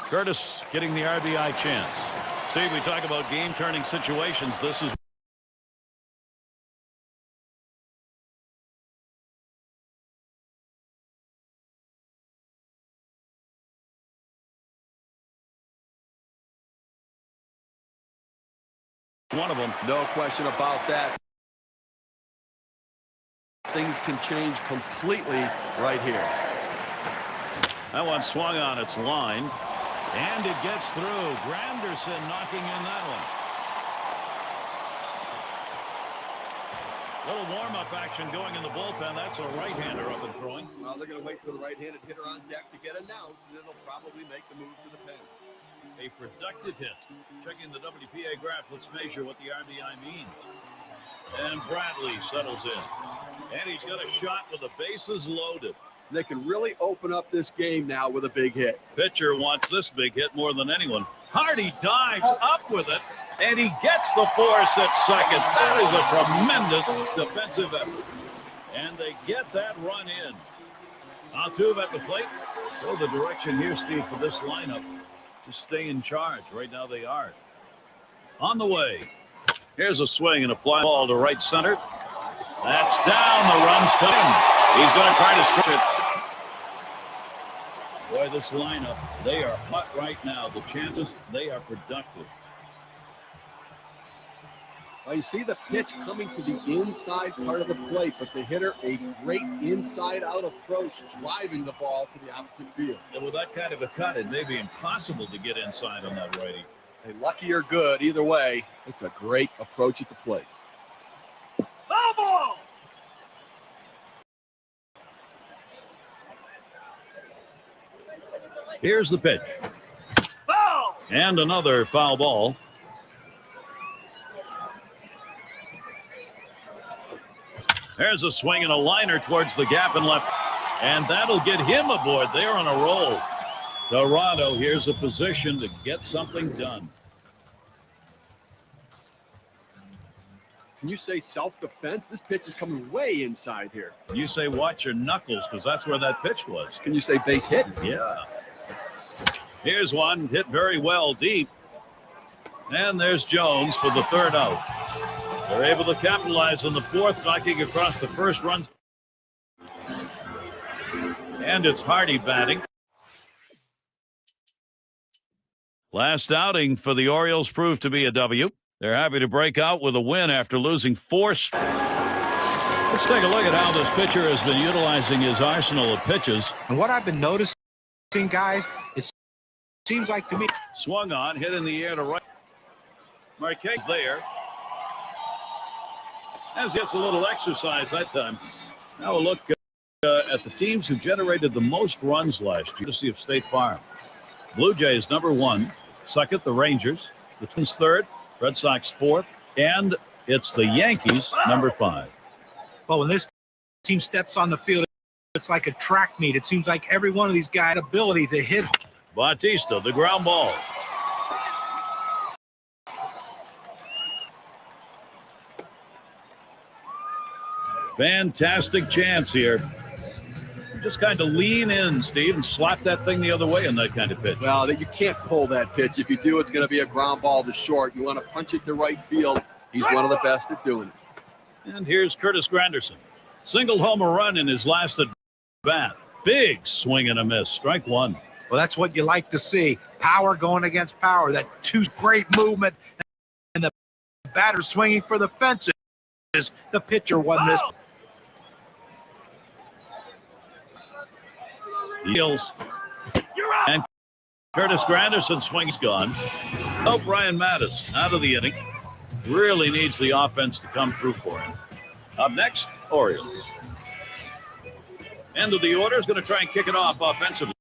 Curtis getting the RBI chance. Steve, we talk about game-turning situations. This is one of them. No question about that. Things can change completely right here. That one swung on its line, and it gets through. Granderson knocking in that one. Little warm-up action going in the bullpen. That's a right-hander up and throwing. Well, they're going to wait for the right-handed hitter on deck to get announced, and it'll probably make the move to the pen. A productive hit. Checking the WPA graph, let's measure what the RBI means. And Bradley settles in. And he's got a shot with the bases loaded. They can really open up this game now with a big hit. Pitcher wants this big hit more than anyone. Hardy dives up with it, and he gets the force at second. That is a tremendous defensive effort. And they get that run in. Altuve at the plate. So the direction here, Steve, for this lineup to stay in charge. Right now they are. On the way. Here's a swing and a fly ball to right center. That's down. The run's coming. He's going to try to stretch it. Boy, this lineup, they are hot right now. The chances, they are productive. Well, you see the pitch coming to the inside part of the plate, but the hitter, a great inside-out approach, driving the ball to the opposite field. And with that kind of a cut, it may be impossible to get inside on that righty. Hey, lucky or good, either way, it's a great approach at the plate. Foul ball! Here's the pitch. Foul! And another foul ball. There's a swing and a liner towards the gap in left. And that'll get him aboard. They're on a roll. Toronto, here's a position to get something done. Can you say self-defense? This pitch is coming way inside here. You say watch your knuckles, because that's where that pitch was. Can you say base hit? Yeah. Here's one hit very well deep. And there's Jones for the third out. They're able to capitalize on the fourth, knocking across the first run. And it's Hardy batting. Last outing for the Orioles proved to be a W. They're happy to break out with a win after losing four. Let's take a look at how this pitcher has been utilizing his arsenal of pitches. And what I've been noticing, guys, it seems like to me. Swung on, hit in the air to right. Marquez there. As gets a little exercise that time. Now we'll look at the teams who generated the most runs last year. To see if State Farm. Blue Jays number 1. Second, the Rangers. The Twins third. Red Sox fourth. And it's the Yankees number 5. But when this team steps on the field, it's like a track meet. It seems like every one of these guys had ability to hit. Bautista, the ground ball. Fantastic chance here. Just kind of lean in, Steve, and slap that thing the other way in that kind of pitch. Well, you can't pull that pitch. If you do, it's going to be a ground ball to short. You want to punch it to right field. He's one of the best at doing it. And here's Curtis Granderson. Singled home a run in his last at bat. Big swing and a miss. Strike 1. Well, that's what you like to see. Power going against power. That two great movement. And the batter swinging for the fences. The pitcher won this. Heels. And Curtis Granderson swings gone. Oh, Brian Mattis out of the inning. Really needs the offense to come through for him. Up next, Orioles. End of the order is going to try and kick it off offensively.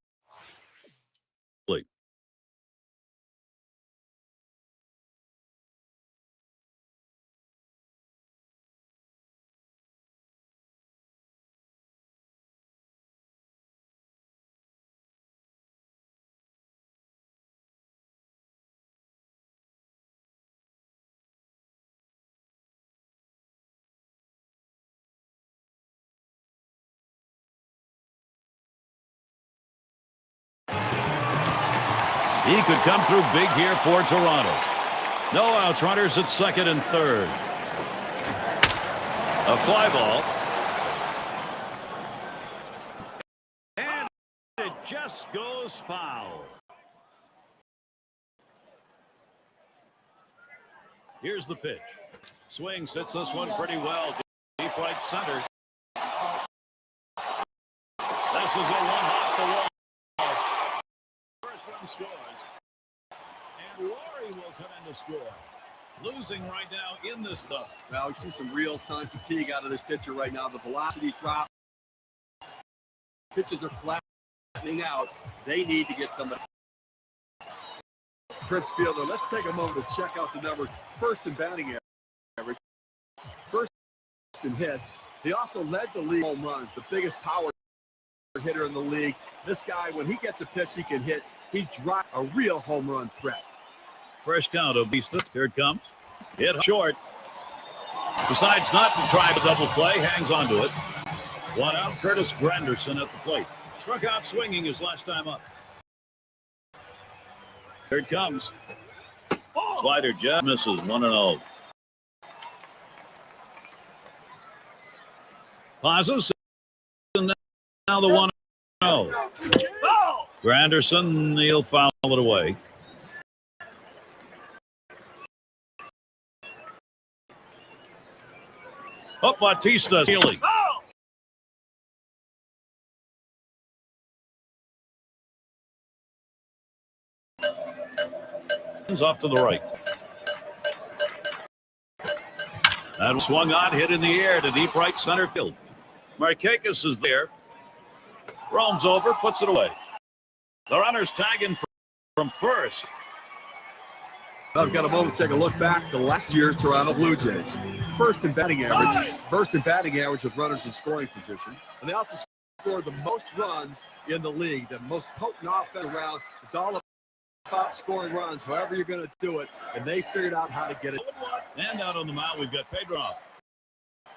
He could come through big here for Toronto. No outs, runners at second and third. A fly ball. And it just goes foul. Here's the pitch. Swing, sits this one pretty well. Deep right center. This is a one off the wall. First run scores. And Laurie will come in to score. Losing right now in this stuff. Well, we see some real sun fatigue out of this pitcher right now. The velocity drop. Pitches are flattening out. They need to get somebody. Prince Fielder, let's take a moment to check out the numbers. First in batting average. First in hits. He also led the league home runs, the biggest power hitter in the league. This guy, when he gets a pitch he can hit, he dropped a real home run threat. Fresh count, Obista. Here it comes. Hit short. Decides not to try the double play. Hangs on to it. One out. Curtis Granderson at the plate. Struck out swinging his last time up. Here it comes. Slider just misses 1-0. Pauses. And now the 1-0. Granderson, he'll foul it away. Oh, Bautista stealing. Off to the right. That swung on, hit in the air to deep right center field. Markakis is there. Roams over, puts it away. The runner's tagging from first. I've got a moment to take a look back to last year's Toronto Blue Jays. First in batting average with runners in scoring position. And they also scored the most runs in the league, the most potent offense around. It's all about scoring runs, however you're going to do it, and they figured out how to get it. And out on the mound, we've got Pedro.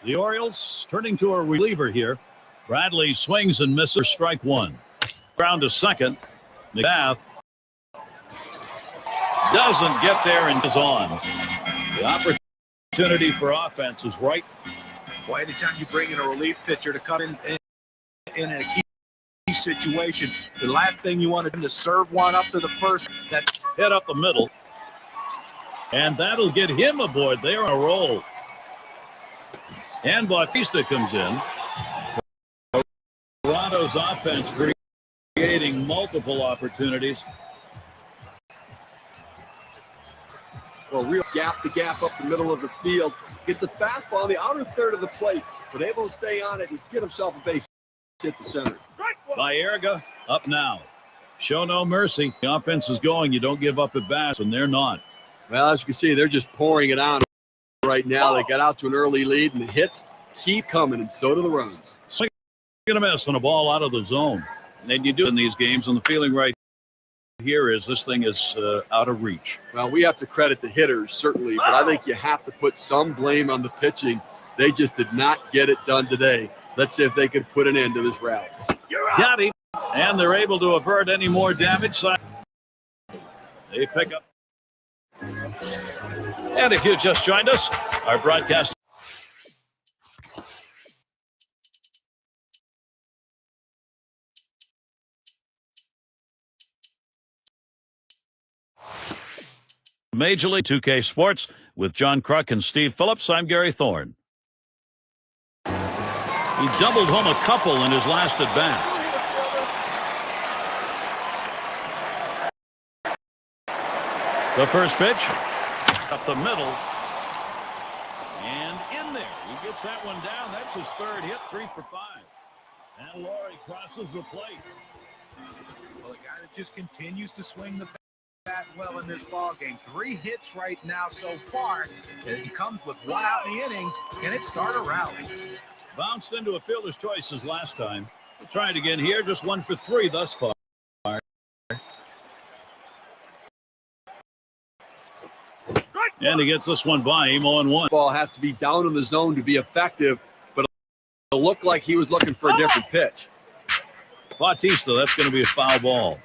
The Orioles turning to a reliever here. Bradley swings and misses, strike one. Ground to second. McGath doesn't get there and is on. The opportunity for offense is right. Boy, anytime you bring in a relief pitcher to come in a key situation, the last thing you want to do is serve one up to the first. That hit up the middle. And that'll get him aboard. They're on a roll. And Bautista comes in. Toronto's offense creating multiple opportunities. Well, real gap to gap up the middle of the field. Gets a fastball on the outer third of the plate, but able to stay on it and get himself a base hit the center. Baerga up now. Show no mercy. The offense is going. You don't give up at bats, and they're not. Well, as you can see, they're just pouring it on right now. They got out to an early lead, and the hits keep coming, and so do the runs. Swing and a miss on a ball out of the zone. And you do in these games, and the feeling right here is this thing is out of reach. Well, we have to credit the hitters, certainly, but I think you have to put some blame on the pitching. They just did not get it done today. Let's see if they could put an end to this rally. Got him, and they're able to avert any more damage. They pick up. And if you just joined us, our broadcast. Major League 2K Sports with John Kruk and Steve Phillips. I'm Gary Thorne. He doubled home a couple in his last at bat. The first pitch up the middle and in there. He gets that one down. That's his third hit, 3 for 5. And Laurie crosses the plate. Well, a guy that just continues to swing the bat well in this ball game. 3 hits right now so far. He comes with 1 out in the inning. Can it start a rally? Bounced into a fielder's choice as last time. We'll try it again here. Just 1 for 3 thus far. And he gets this one by him 0-1. Ball has to be down in the zone to be effective, but it looked like he was looking for a different pitch. Bautista, that's going to be a foul ball.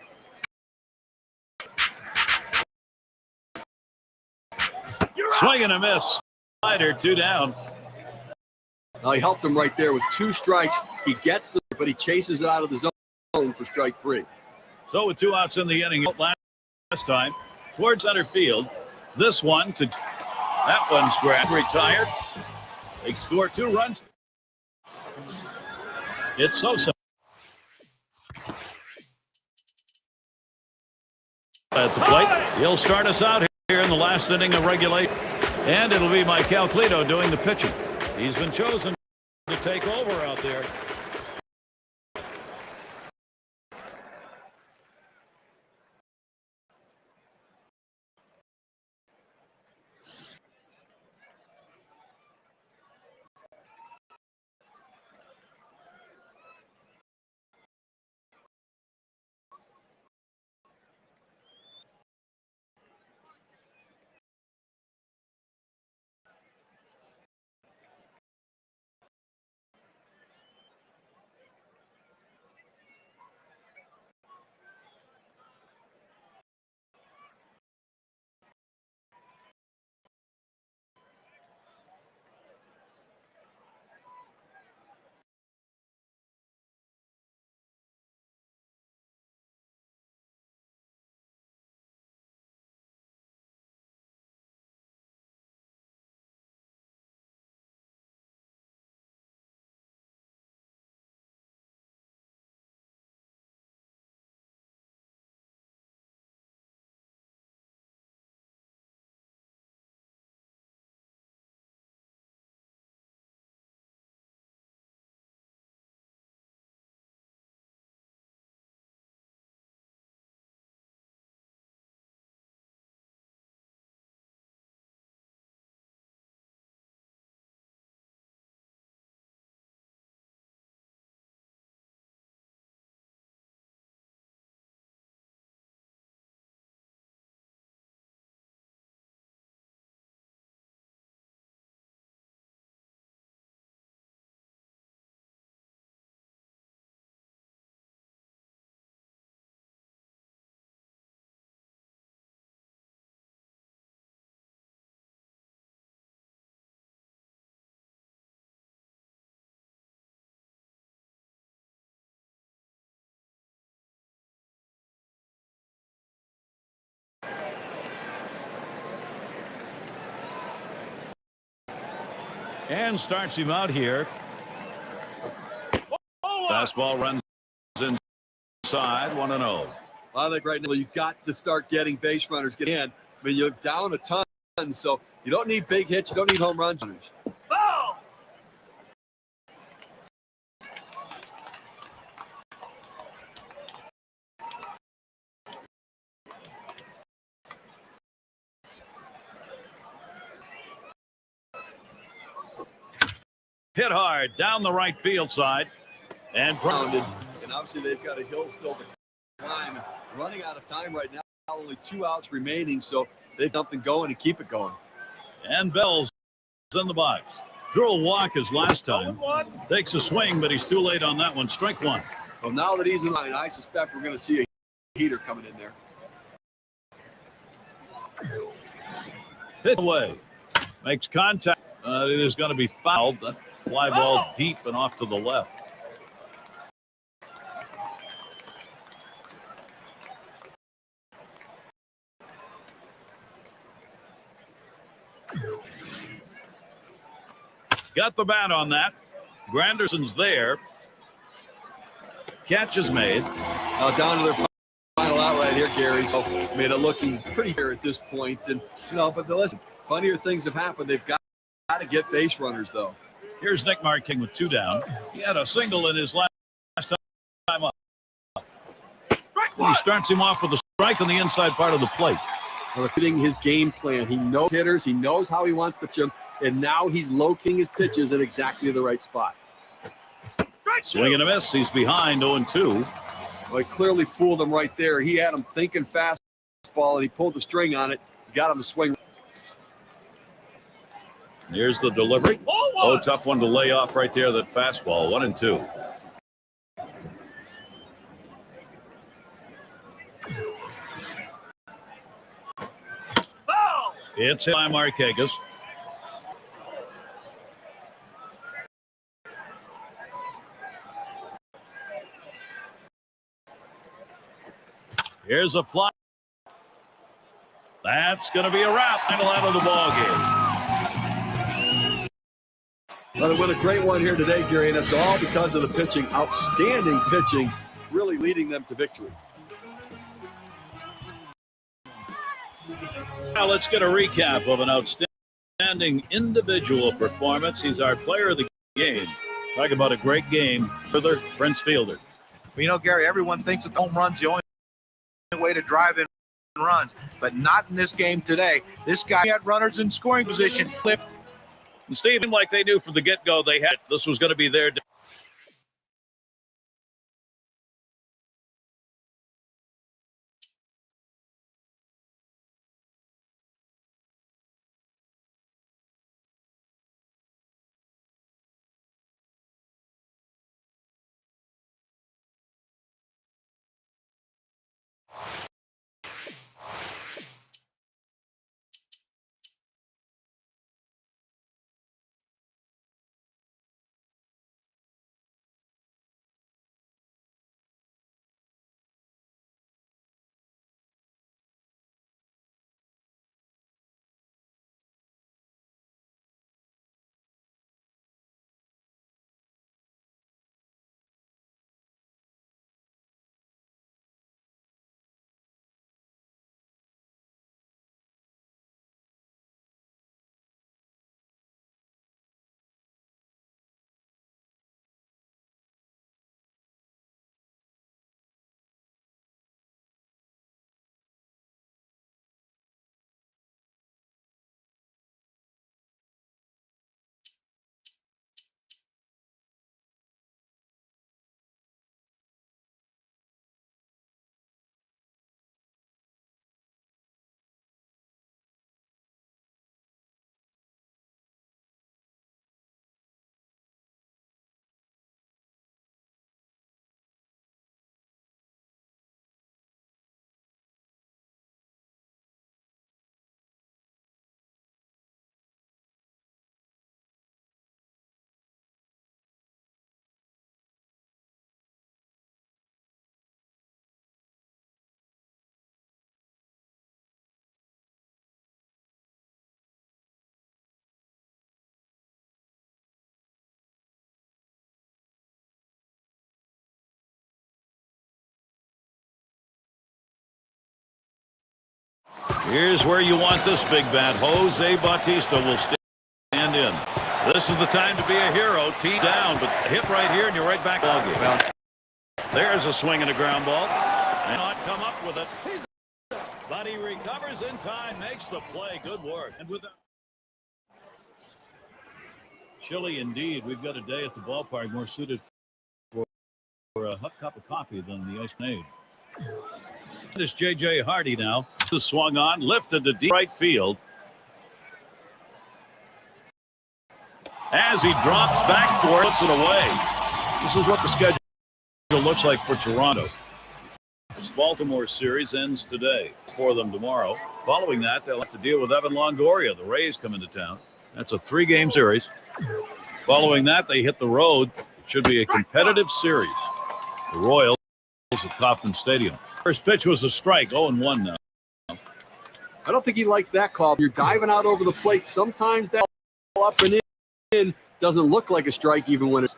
Swing and a miss. Slider, 2 down. Now he helped him right there with 2 strikes. He gets the, but he chases it out of the zone for strike 3. So with 2 outs in the inning last time, towards center field. This one to that one's grabbed, retired. They score 2 runs. It's Sosa at the plate. He'll start us out here in the last inning of regulation, and it'll be Michael Cleto doing the pitching. He's been chosen to take over out there. And starts him out here. Fastball runs inside, 1-0. I think right now you've got to start getting base runners get in. I mean, you're down a ton, so you don't need big hits. You don't need home runs. Hit hard down the right field side and grounded. And obviously they've got a hill still to climb. Running out of time right now. Only 2 outs remaining, so they've something going and keep it going. And Bell's in the box. Drew a walk as last time. Takes a swing, but he's too late on that one. Strike 1. Well, now that he's in line, I suspect we're going to see a heater coming in there. Hit away. Makes contact. It is going to be fouled. That fly ball deep and off to the left. Got the bat on that. Granderson's there. Catch is made. Now down to their final out right here, Gary. So made it looking pretty here at this point. And but listen, funnier things have happened. They've got to get base runners though. Here's Nick Marking with 2 down. He had a single in his last time up. He starts him off with a strike on the inside part of the plate. Well, fitting his game plan. He knows hitters. He knows how he wants to pitch them. And now he's locating his pitches at exactly the right spot. Swing and a miss. He's behind 0-2. Well, he clearly fooled him right there. He had him thinking fastball, and he pulled the string on it. Got him to swing. Here's the delivery. Oh, tough one to lay off right there. That fastball, 1-2. It's hit by Marquez. Here's a fly. That's going to be a wrap. Final out of the ball game. Well, they win a great one here today, Gary, and it's all because of the pitching. Outstanding pitching, really leading them to victory. Now let's get a recap of an outstanding individual performance. He's our player of the game. Talk about a great game for the Prince Fielder. Well, you know, Gary, everyone thinks that home run's the only way to drive in runs, but not in this game today. This guy had runners in scoring position. And Stephen, like they knew from the get-go, they had this was going to be their day. Here's where you want this big bat. Jose Bautista will stand in. This is the time to be a hero. Tee down, but hit right here, and you're right back on game. Well, there's a swing and a ground ball. And not come up with it. But he recovers in time, makes the play. Good work. And with that, chilly indeed. We've got a day at the ballpark more suited for a hot cup of coffee than the ice grenade. It's J.J. Hardy now. The swung on, lifted to deep right field. As he drops back for it, puts it away. This is what the schedule looks like for Toronto. This Baltimore series ends today. For them tomorrow. Following that, they'll have to deal with Evan Longoria. The Rays come into town. That's a 3-game series. Following that, they hit the road. It should be a competitive series. The Royals at Kauffman Stadium. First pitch was a strike, 0-1 now. I don't think he likes that call. You're diving out over the plate. Sometimes that up and in doesn't look like a strike even when it's...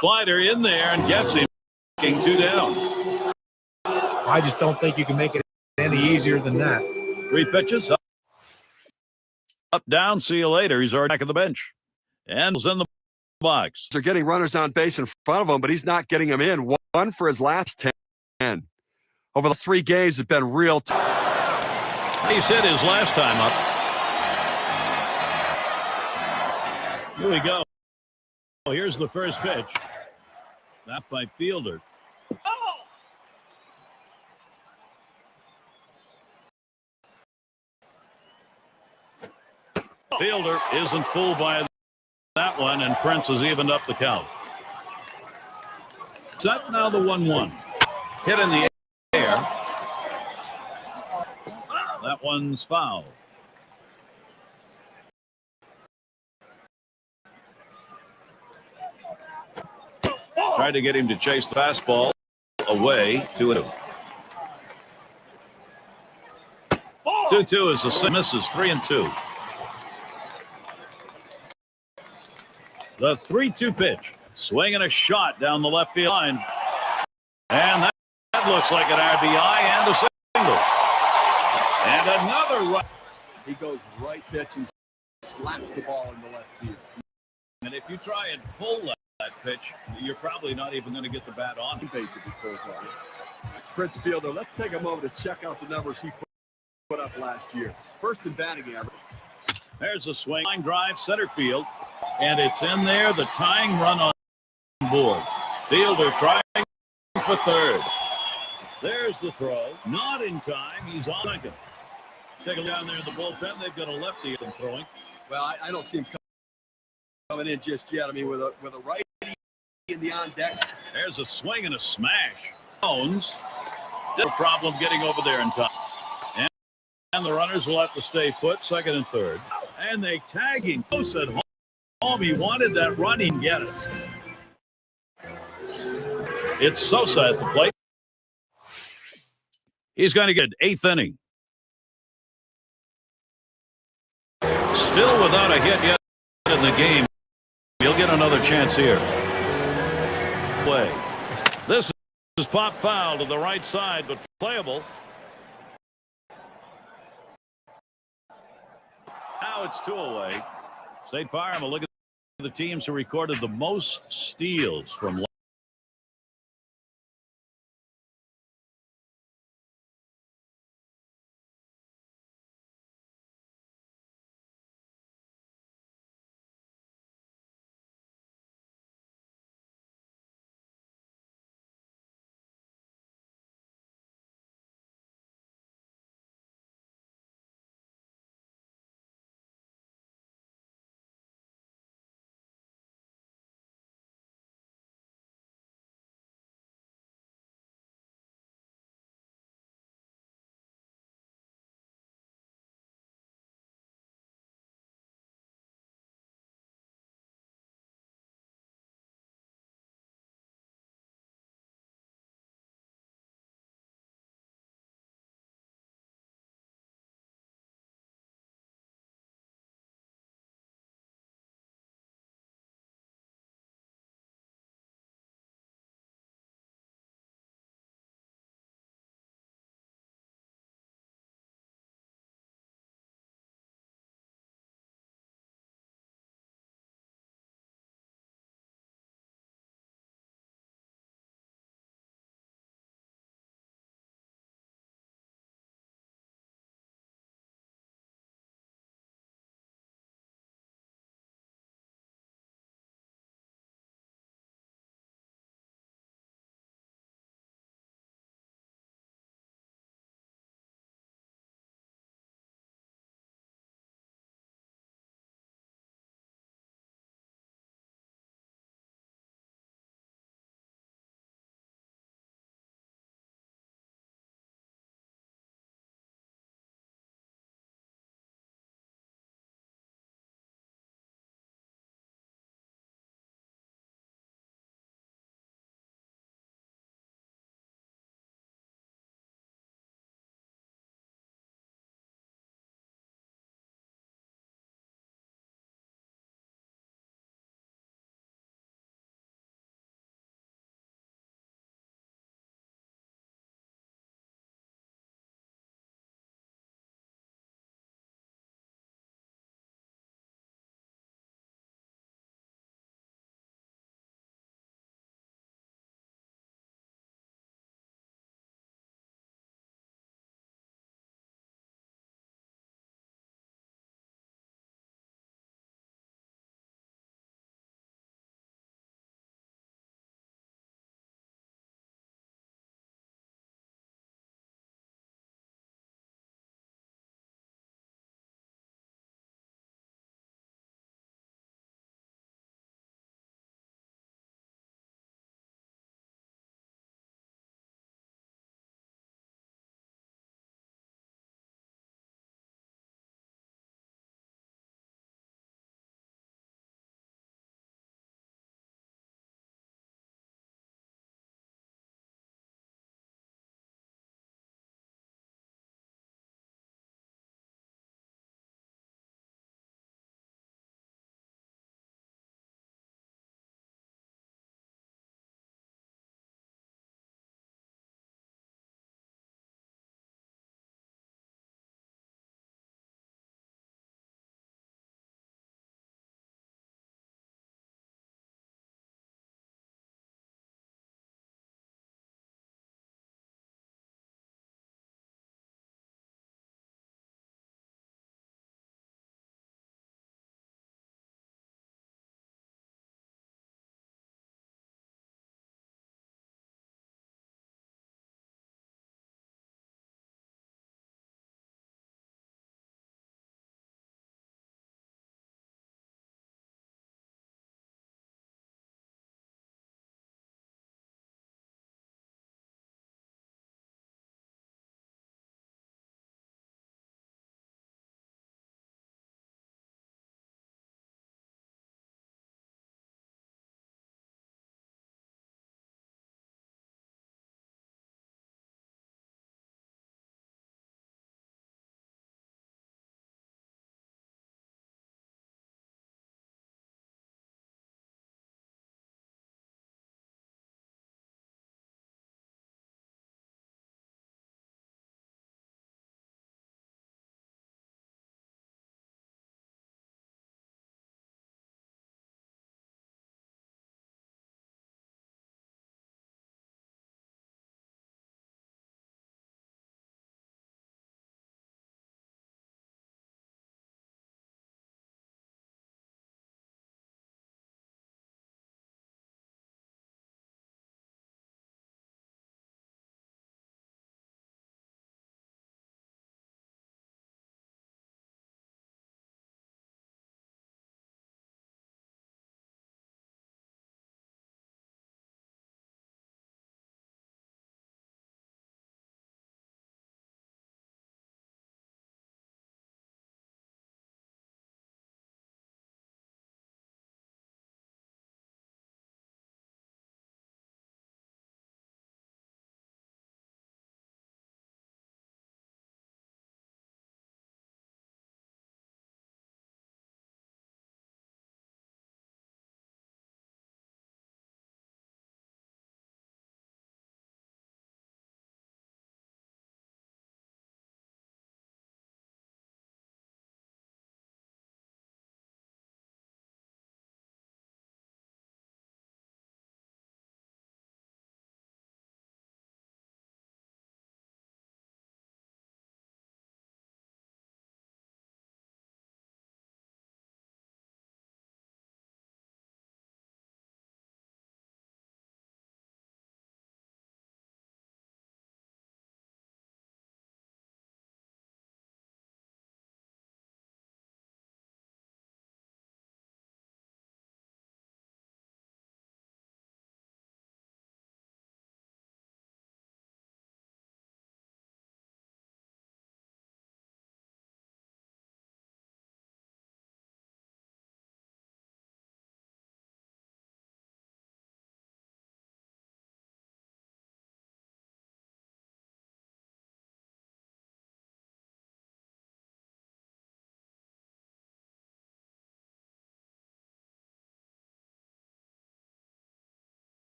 Slider in there and gets him. 2 down. I just don't think you can make it any easier than that. 3 pitches. Up, down, see you later. He's already back at the bench. And was in the box. They're getting runners on base in front of him, but he's not getting them in. 1 for his last 10. Over the 3 games, it's been real tough. He said his last time up. Here we go. Here's the first pitch. Not by Fielder. Fielder isn't fooled by that one, and Prince has evened up the count. Set now the 1-1. Hit in the air. That one's foul. Tried to get him to chase the fastball away. 2-2. 2-2 is the same. Misses 3-2. The 3-2 pitch. Swinging a shot down the left field line. And that looks like an RBI and a single. And another run. He goes right pitch and slaps the ball in the left field. And if you try and pull that pitch, you're probably not even going to get the bat on. He basically pulls on it. Prince Fielder, let's take a moment to check out the numbers he put up last year. First in batting average. There's a swing. Line drive center field. And it's in there. The tying run on board. Fielder trying for third. There's the throw. Not in time. He's on second. Take a look down there in the bullpen. They've got a lefty throwing. Well, I don't see him coming in just yet. I mean, with a righty in the on deck. There's a swing and a smash. Jones. No problem getting over there in time. And the runners will have to stay put, second and third. And they tag him close at home. He wanted that run. He can get it. It's Sosa at the plate. He's going to get 8th inning. Still without a hit yet in the game. He'll get another chance here. Play. This is pop foul to the right side, but playable. Now it's 2 away. State Farm will look at the teams who recorded the most steals from